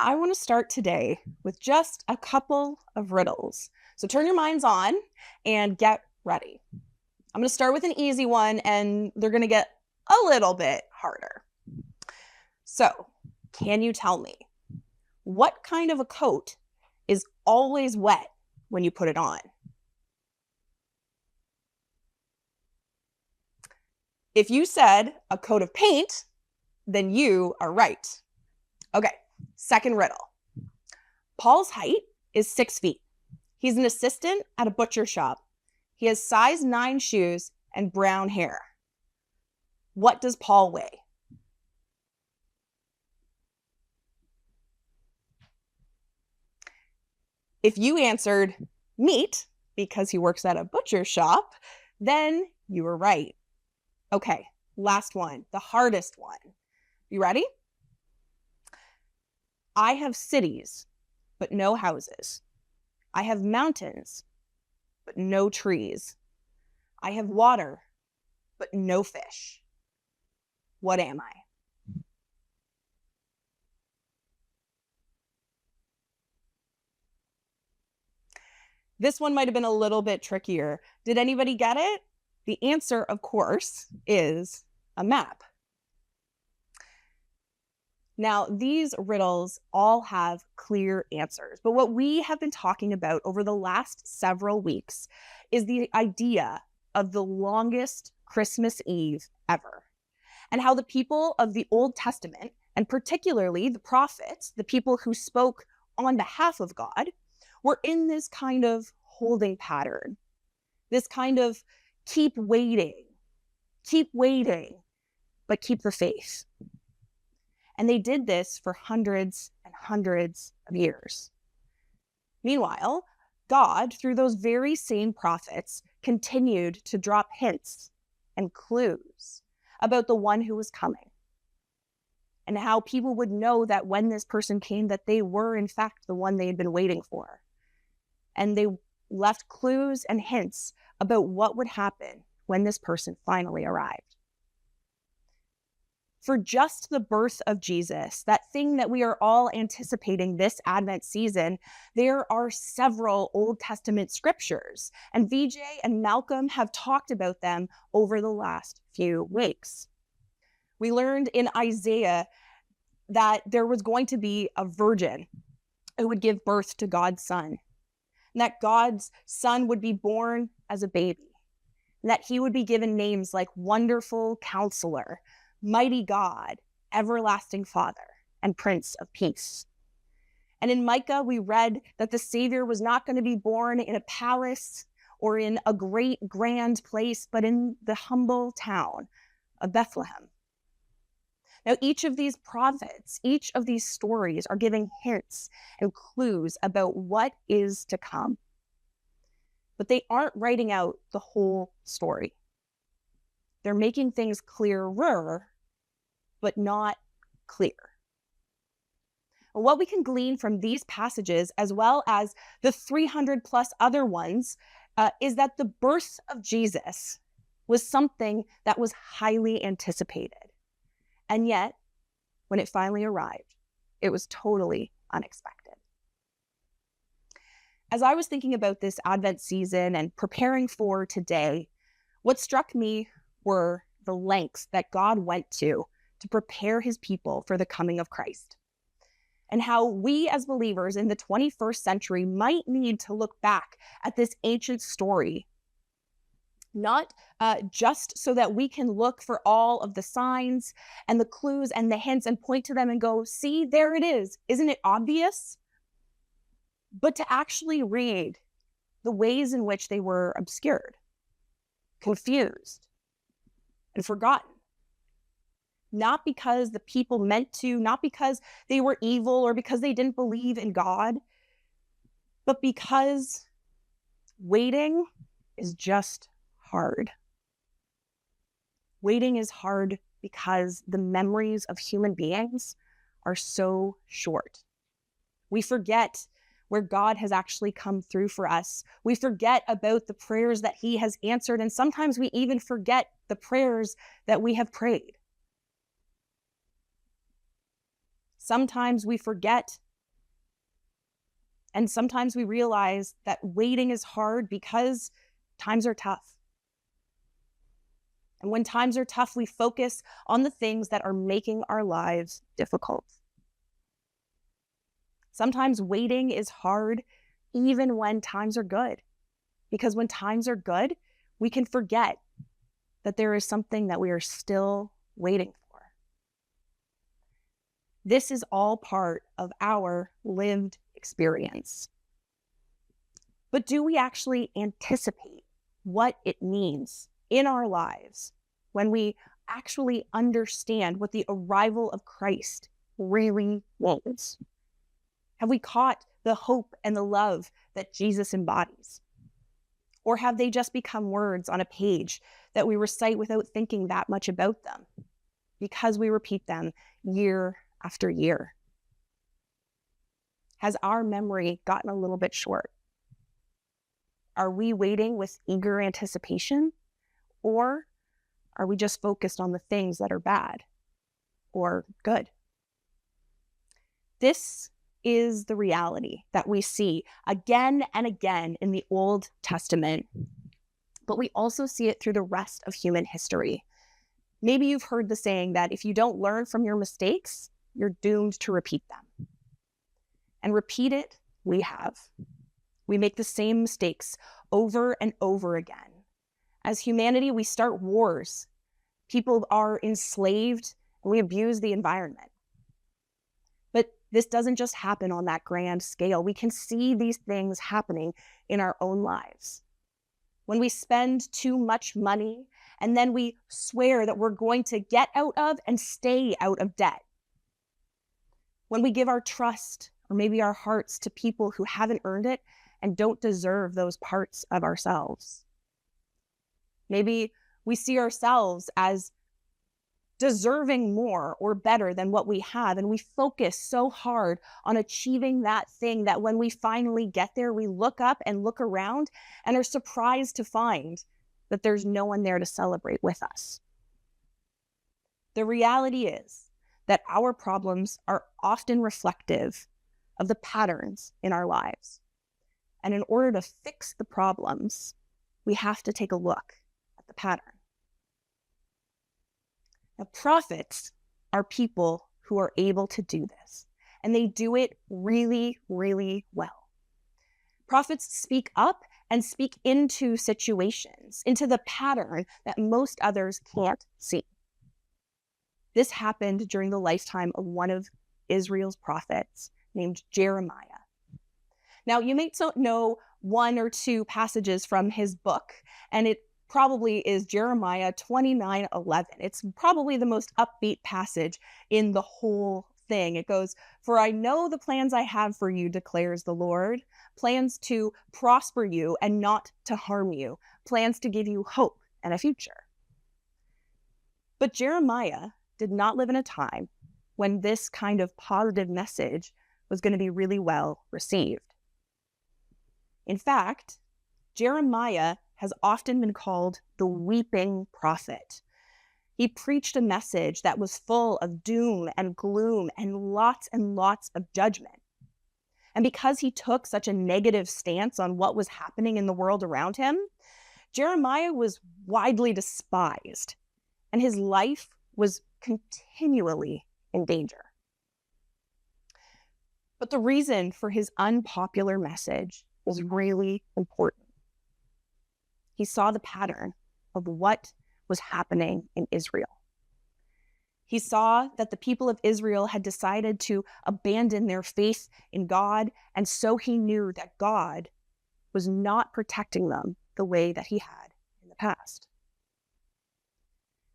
I want to start today with just a couple of riddles. So turn your minds on and get ready. I'm going to start with an easy one, and they're going to get a little bit harder. So, can you tell me what kind of a coat is always wet when you put it on? If you said a coat of paint, then you are right. Okay, second riddle. Paul's height is 6 feet. He's an assistant at a butcher shop. He has size 9 shoes and brown hair. What does Paul weigh? If you answered meat because he works at a butcher shop, then you were right. Okay, last one, the hardest one. You ready? I have cities, but no houses. I have mountains, but no trees. I have water, but no fish. What am I? This one might have been a little bit trickier. Did anybody get it? The answer, of course, is a map. Now, these riddles all have clear answers, but what we have been talking about over the last several weeks is the idea of the longest Christmas Eve ever, and how the people of the Old Testament, and particularly the prophets, the people who spoke on behalf of God, were in this kind of holding pattern, this kind of keep waiting, but keep the faith. And they did this for hundreds and hundreds of years. Meanwhile, God, through those very same prophets, continued to drop hints and clues about the one who was coming, and how people would know that when this person came, that they were in fact the one they had been waiting for. And they left clues and hints about what would happen when this person finally arrived. For just the birth of Jesus, that thing that we are all anticipating this Advent season, there are several Old Testament scriptures, and VJ and Malcolm have talked about them over the last few weeks. We learned in Isaiah that there was going to be a virgin who would give birth to God's son, and that God's son would be born as a baby, and that he would be given names like Wonderful Counselor, Mighty God, Everlasting Father, and Prince of Peace. And in Micah, we read that the Savior was not going to be born in a palace or in a great grand place, but in the humble town of Bethlehem. Now, each of these prophets, each of these stories are giving hints and clues about what is to come. But they aren't writing out the whole story. They're making things clearer, but not clear. What we can glean from these passages, as well as the 300 plus other ones, is that the birth of Jesus was something that was highly anticipated. And yet, when it finally arrived, it was totally unexpected. As I was thinking about this Advent season and preparing for today, what struck me were the lengths that God went to prepare his people for the coming of Christ, and how we as believers in the 21st century might need to look back at this ancient story, not just so that we can look for all of the signs and the clues and the hints and point to them and go, see, there it is. Isn't it obvious? But to actually read the ways in which they were obscured, confused, and forgotten. Not because the people meant to, not because they were evil or because they didn't believe in God, but because waiting is just hard. Waiting is hard because the memories of human beings are so short. We forget where God has actually come through for us. We forget about the prayers that he has answered, and sometimes we even forget the prayers that we have prayed. Sometimes we forget And sometimes we realize that waiting is hard because times are tough. And when times are tough, we focus on the things that are making our lives difficult. Sometimes waiting is hard even when times are good, because when times are good, we can forget that there is something that we are still waiting for. This is all part of our lived experience. But do we actually anticipate what it means in our lives when we actually understand what the arrival of Christ really means? Have we caught the hope and the love that Jesus embodies? Or have they just become words on a page that we recite without thinking that much about them because we repeat them year after year? Has our memory gotten a little bit short? Are we waiting with eager anticipation? Or are we just focused on the things that are bad or good? This is the reality that we see again and again in the Old Testament, but we also see it through the rest of human history. Maybe you've heard the saying that if you don't learn from your mistakes, you're doomed to repeat them. And repeat it, we have. We make the same mistakes over and over again. As humanity, we start wars. People are enslaved, and we abuse the environment. But this doesn't just happen on that grand scale. We can see these things happening in our own lives. When we spend too much money, and then we swear that we're going to get out of and stay out of debt. When we give our trust or maybe our hearts to people who haven't earned it and don't deserve those parts of ourselves. Maybe we see ourselves as deserving more or better than what we have, and we focus so hard on achieving that thing that when we finally get there, we look up and look around and are surprised to find that there's no one there to celebrate with us. The reality is that our problems are often reflective of the patterns in our lives. And in order to fix the problems, we have to take a look at the pattern. Now, prophets are people who are able to do this, and they do it really, really well. Prophets speak up and speak into situations, into the pattern that most others can't see. This happened during the lifetime of one of Israel's prophets named Jeremiah. Now, you may know one or two passages from his book, and it probably is Jeremiah 29:11. It's probably the most upbeat passage in the whole thing. It goes, "For I know the plans I have for you, declares the Lord, plans to prosper you and not to harm you, plans to give you hope and a future." But Jeremiah did not live in a time when this kind of positive message was going to be really well received. In fact, Jeremiah has often been called the weeping prophet. He preached a message that was full of doom and gloom and lots of judgment. And because he took such a negative stance on what was happening in the world around him, Jeremiah was widely despised, and his life was continually in danger. But the reason for his unpopular message was really important. He saw the pattern of what was happening in Israel. He saw that the people of Israel had decided to abandon their faith in God, and so he knew that God was not protecting them the way that he had in the past.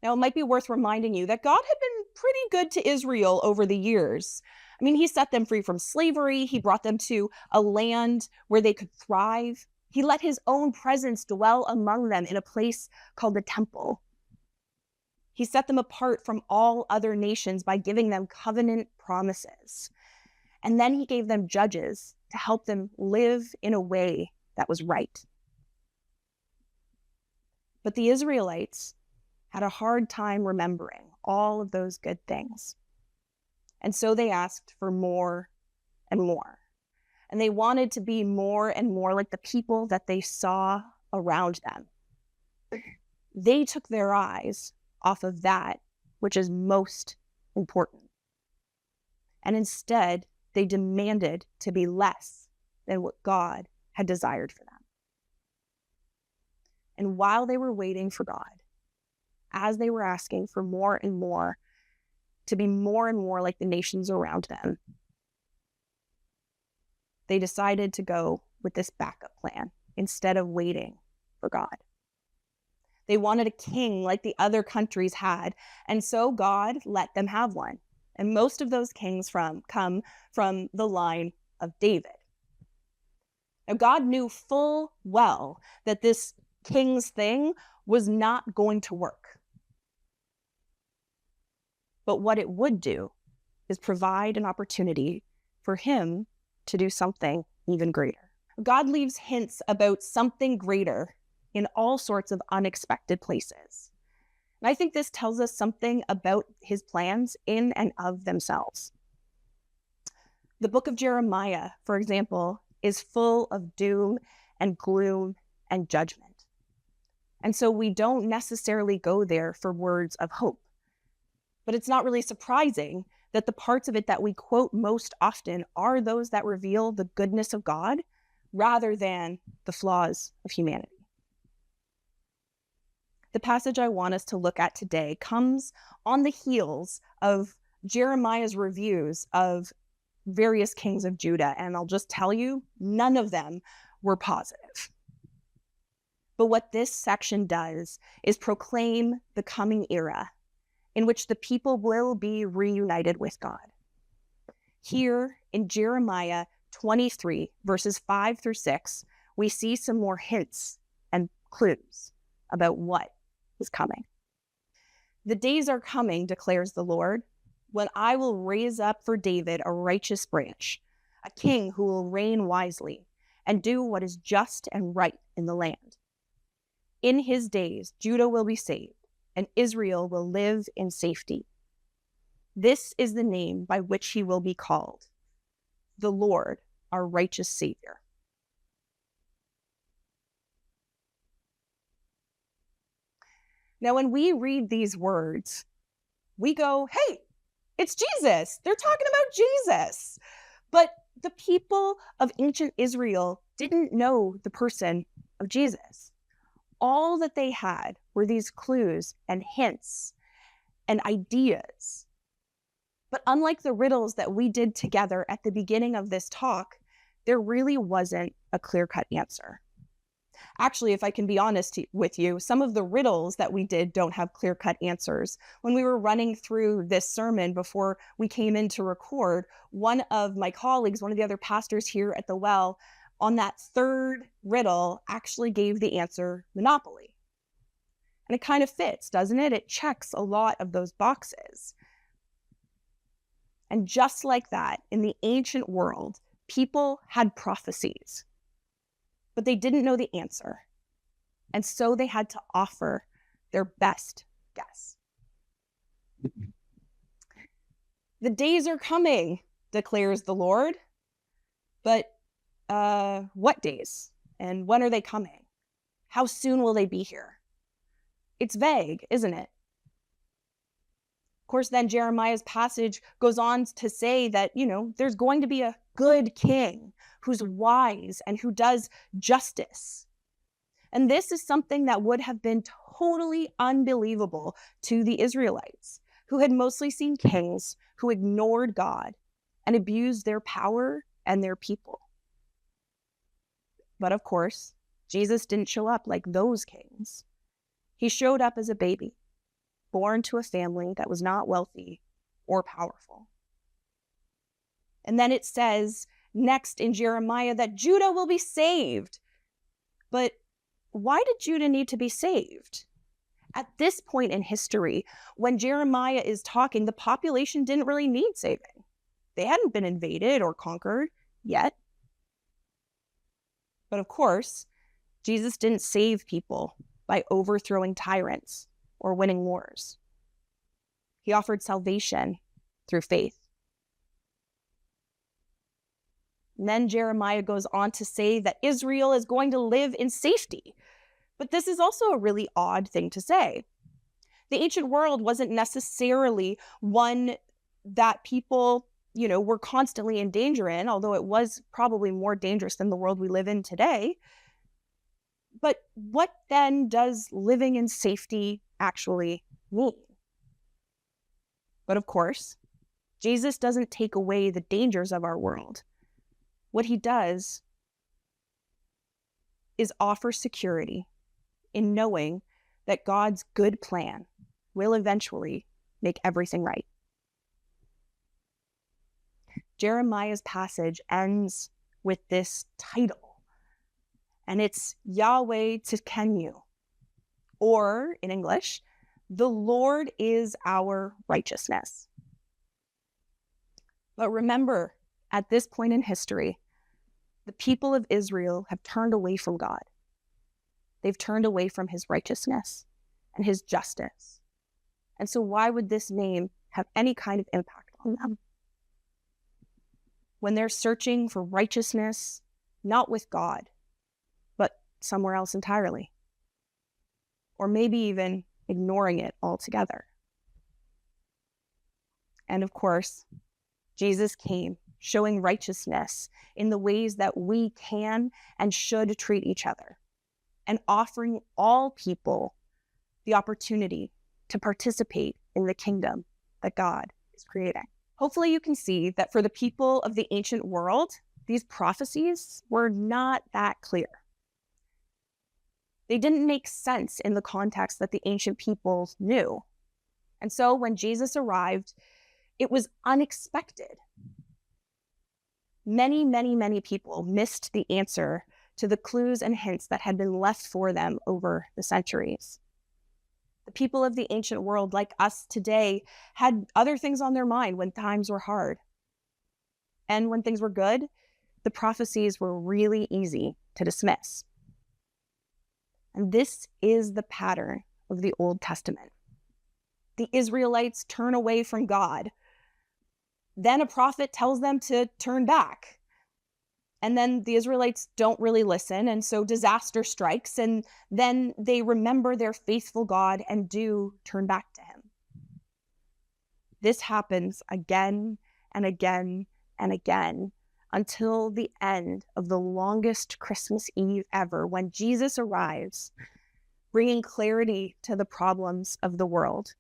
Now, it might be worth reminding you that God had been pretty good to Israel over the years. I mean, he set them free from slavery. He brought them to a land where they could thrive. He let his own presence dwell among them in a place called the temple. He set them apart from all other nations by giving them covenant promises. And then he gave them judges to help them live in a way that was right. But the Israelites had a hard time remembering all of those good things. And so they asked for more and more. and they wanted to be more and more like the people that they saw around them. They took their eyes off of that which is most important. And instead, they demanded to be less than what God had desired for them. And while they were waiting for God, as they were asking for more and more, to be more and more like the nations around them, they decided to go with this backup plan instead of waiting for God. They wanted a king like the other countries had, and so God let them have one. And most of those kings come from the line of David. Now, God knew full well that this king's thing was not going to work. But what it would do is provide an opportunity for him to do something even greater. God leaves hints about something greater in all sorts of unexpected places. And I think this tells us something about his plans in and of themselves. The book of Jeremiah, for example, is full of doom and gloom and judgment. And so we don't necessarily go there for words of hope. But it's not really surprising that the parts of it that we quote most often are those that reveal the goodness of God rather than the flaws of humanity. The passage I want us to look at today comes on the heels of Jeremiah's reviews of various kings of Judah, and I'll just tell you, none of them were positive. But what this section does is proclaim the coming era in which the people will be reunited with God. Here in Jeremiah 23, verses 5 through 6, we see some more hints and clues about what is coming. The days are coming, declares the Lord, when I will raise up for David a righteous branch, a king who will reign wisely and do what is just and right in the land. In his days, Judah will be saved, and Israel will live in safety. This is the name by which he will be called, the Lord, our righteous Savior. Now, when we read these words, we go, hey, it's Jesus. They're talking about Jesus. But the people of ancient Israel didn't know the person of Jesus. All that they had were these clues and hints and ideas. But unlike the riddles that we did together at the beginning of this talk, there really wasn't a clear-cut answer. Actually, if I can be honest with you, some of the riddles that we did don't have clear-cut answers. When we were running through this sermon before we came in to record, one of my colleagues, one of the other pastors here at the Well, on that third riddle actually gave the answer Monopoly. And it kind of fits, doesn't it? It checks a lot of those boxes. And just like that, in the ancient world, people had prophecies, but they didn't know the answer. And so they had to offer their best guess. The days are coming, declares the Lord. But what days? And when are they coming? How soon will they be here? It's vague, isn't it? Of course, then Jeremiah's passage goes on to say that, there's going to be a good king who's wise and who does justice. And this is something that would have been totally unbelievable to the Israelites, who had mostly seen kings who ignored God and abused their power and their people. But of course, Jesus didn't show up like those kings. He showed up as a baby, born to a family that was not wealthy or powerful. And then it says next in Jeremiah that Judah will be saved. But why did Judah need to be saved? At this point in history, when Jeremiah is talking, the population didn't really need saving. They hadn't been invaded or conquered yet. But of course, Jesus didn't save people by overthrowing tyrants or winning wars. He offered salvation through faith. And then Jeremiah goes on to say that Israel is going to live in safety. But this is also a really odd thing to say. The ancient world wasn't necessarily one that people, were constantly in danger in, although it was probably more dangerous than the world we live in today. But what then does living in safety actually mean? But of course, Jesus doesn't take away the dangers of our world. What he does is offer security in knowing that God's good plan will eventually make everything right. Jeremiah's passage ends with this title, and it's Yahweh Tzidkenu, or in English, the Lord is our righteousness. But remember, at this point in history, the people of Israel have turned away from God. They've turned away from his righteousness and his justice. And so why would this name have any kind of impact on them? When they're searching for righteousness, not with God, but somewhere else entirely. Or maybe even ignoring it altogether. And of course, Jesus came showing righteousness in the ways that we can and should treat each other, and offering all people the opportunity to participate in the kingdom that God is creating. Hopefully you can see that for the people of the ancient world, these prophecies were not that clear. They didn't make sense in the context that the ancient peoples knew. And so when Jesus arrived, it was unexpected. Many, many, many people missed the answer to the clues and hints that had been left for them over the centuries. The people of the ancient world, like us today, had other things on their mind when times were hard. And when things were good, the prophecies were really easy to dismiss. And this is the pattern of the Old Testament. The Israelites turn away from God. Then a prophet tells them to turn back. And then the Israelites don't really listen, and so disaster strikes, and then they remember their faithful God and do turn back to him. This happens again and again and again until the end of the longest Christmas Eve ever, when Jesus arrives, bringing clarity to the problems of the world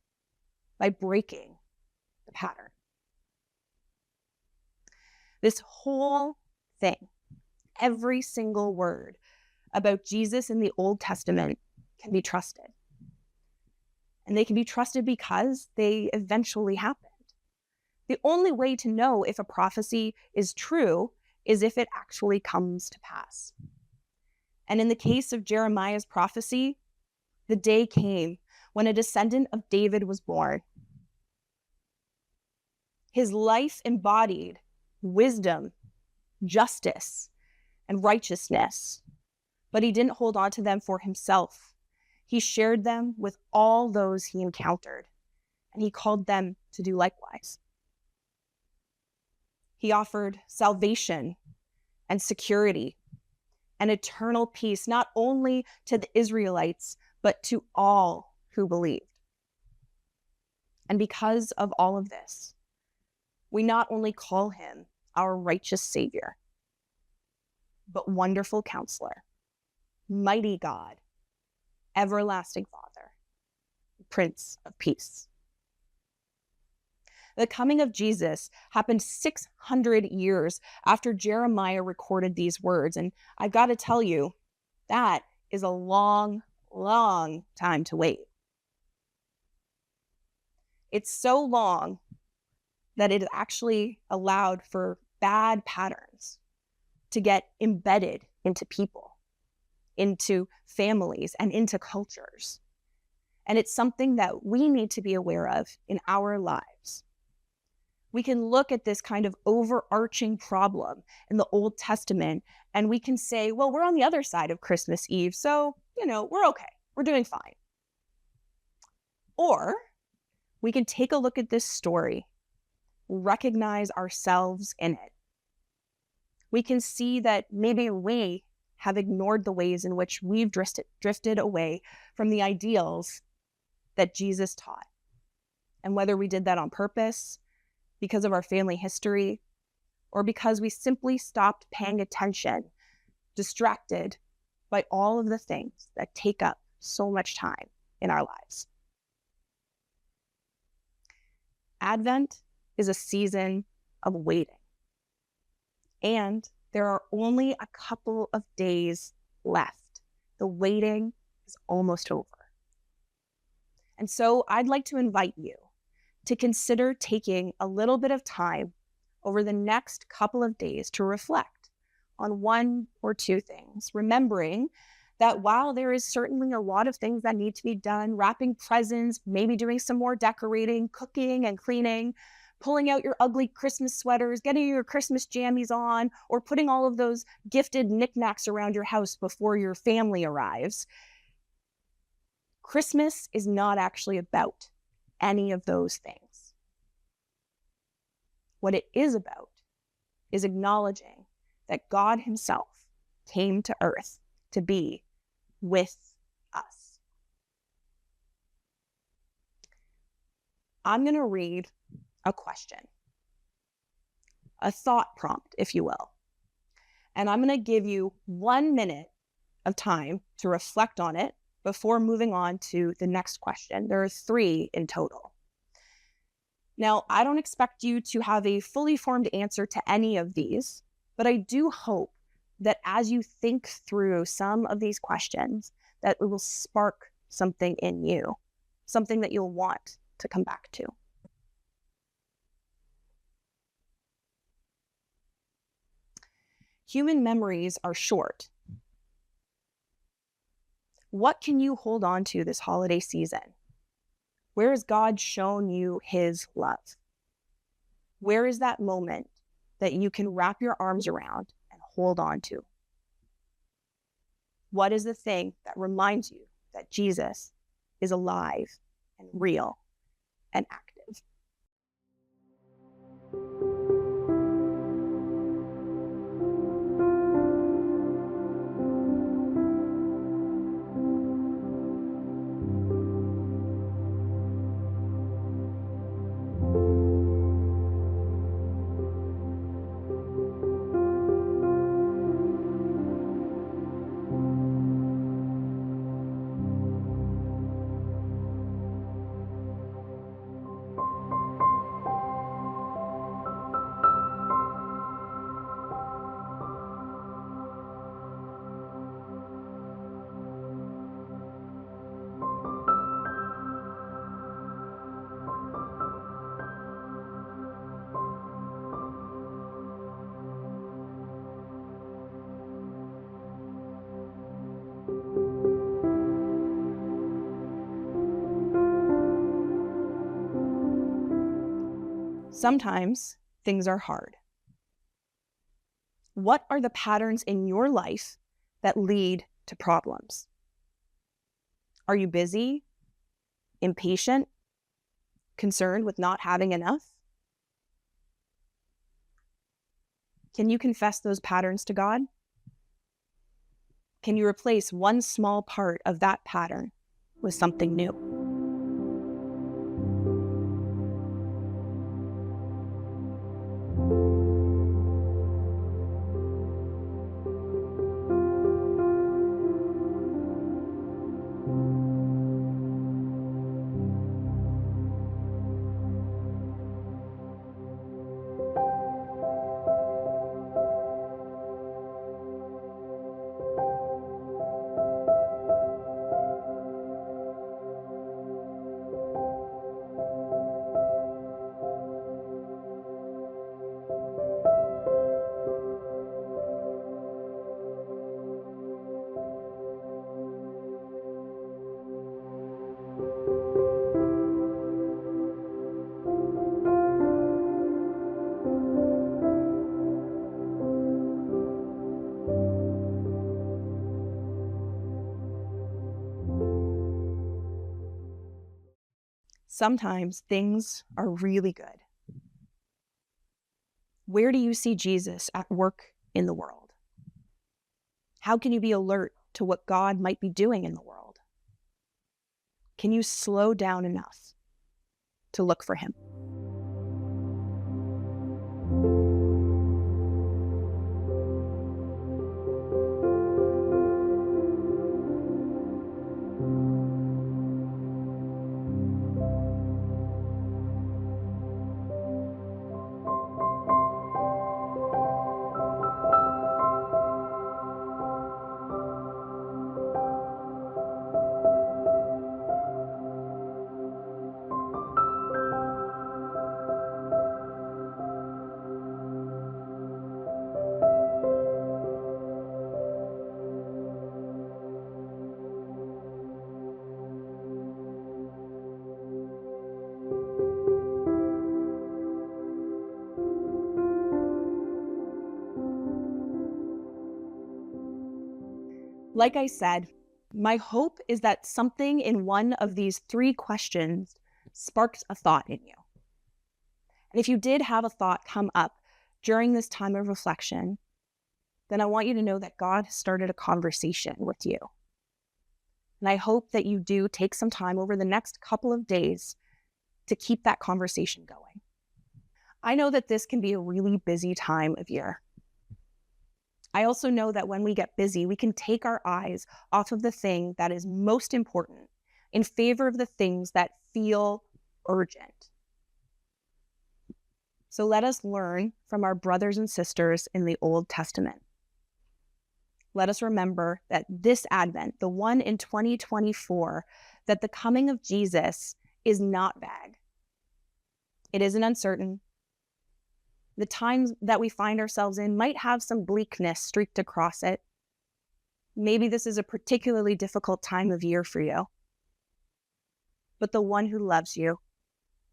by breaking the pattern. This whole thing, every single word about Jesus in the Old Testament can be trusted. And they can be trusted because they eventually happened. The only way to know if a prophecy is true is if it actually comes to pass. And in the case of Jeremiah's prophecy, the day came when a descendant of David was born. His life embodied wisdom, justice, and righteousness, but he didn't hold on to them for himself. He shared them with all those he encountered, and he called them to do likewise. He offered salvation and security and eternal peace, not only to the Israelites, but to all who believed. And because of all of this, we not only call him our righteous Savior, but wonderful Counselor, mighty God, everlasting Father, Prince of Peace. The coming of Jesus happened 600 years after Jeremiah recorded these words. And I've got to tell you, that is a long, long time to wait. It's so long that it actually allowed for bad patterns to get embedded into people, into families, and into cultures. And it's something that we need to be aware of in our lives. We can look at this kind of overarching problem in the Old Testament, and we can say, well, we're on the other side of Christmas Eve, so, we're okay. We're doing fine. Or we can take a look at this story, recognize ourselves in it, we can see that maybe we have ignored the ways in which we've drifted away from the ideals that Jesus taught. And whether we did that on purpose, because of our family history, or because we simply stopped paying attention, distracted by all of the things that take up so much time in our lives. Advent is a season of waiting. And there are only a couple of days left. The waiting is almost over. And so I'd like to invite you to consider taking a little bit of time over the next couple of days to reflect on one or two things, remembering that while there is certainly a lot of things that need to be done, wrapping presents, maybe doing some more decorating, cooking and cleaning, pulling out your ugly Christmas sweaters, getting your Christmas jammies on, or putting all of those gifted knickknacks around your house before your family arrives, Christmas is not actually about any of those things. What it is about is acknowledging that God Himself came to earth to be with us. I'm going to read a question, a thought prompt, if you will. And I'm going to give you 1 minute of time to reflect on it before moving on to the next question. There are 3 in total. Now, I don't expect you to have a fully formed answer to any of these, but I do hope that as you think through some of these questions, that it will spark something in you, something that you'll want to come back to. Human memories are short. What can you hold on to this holiday season? Where has God shown you His love? Where is that moment that you can wrap your arms around and hold on to? What is the thing that reminds you that Jesus is alive and real and active? Sometimes things are hard. What are the patterns in your life that lead to problems? Are you busy, impatient, concerned with not having enough? Can you confess those patterns to God? Can you replace one small part of that pattern with something new? Sometimes things are really good. Where do you see Jesus at work in the world? How can you be alert to what God might be doing in the world? Can you slow down enough to look for him? Like I said, my hope is that something in one of these three questions sparks a thought in you. And if you did have a thought come up during this time of reflection, then I want you to know that God has started a conversation with you. And I hope that you do take some time over the next couple of days to keep that conversation going. I know that this can be a really busy time of year. I also know that when we get busy, we can take our eyes off of the thing that is most important in favor of the things that feel urgent. So let us learn from our brothers and sisters in the Old Testament. Let us remember that this Advent, the one in 2024, that the coming of Jesus is not vague. It isn't uncertain. The times that we find ourselves in might have some bleakness streaked across it. Maybe this is a particularly difficult time of year for you. But the one who loves you,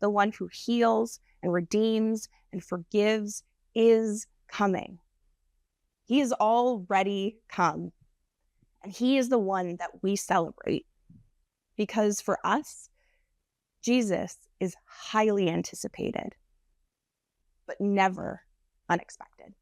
the one who heals and redeems and forgives, is coming. He is already come. And he is the one that we celebrate. Because for us, Jesus is highly anticipated, but never unexpected.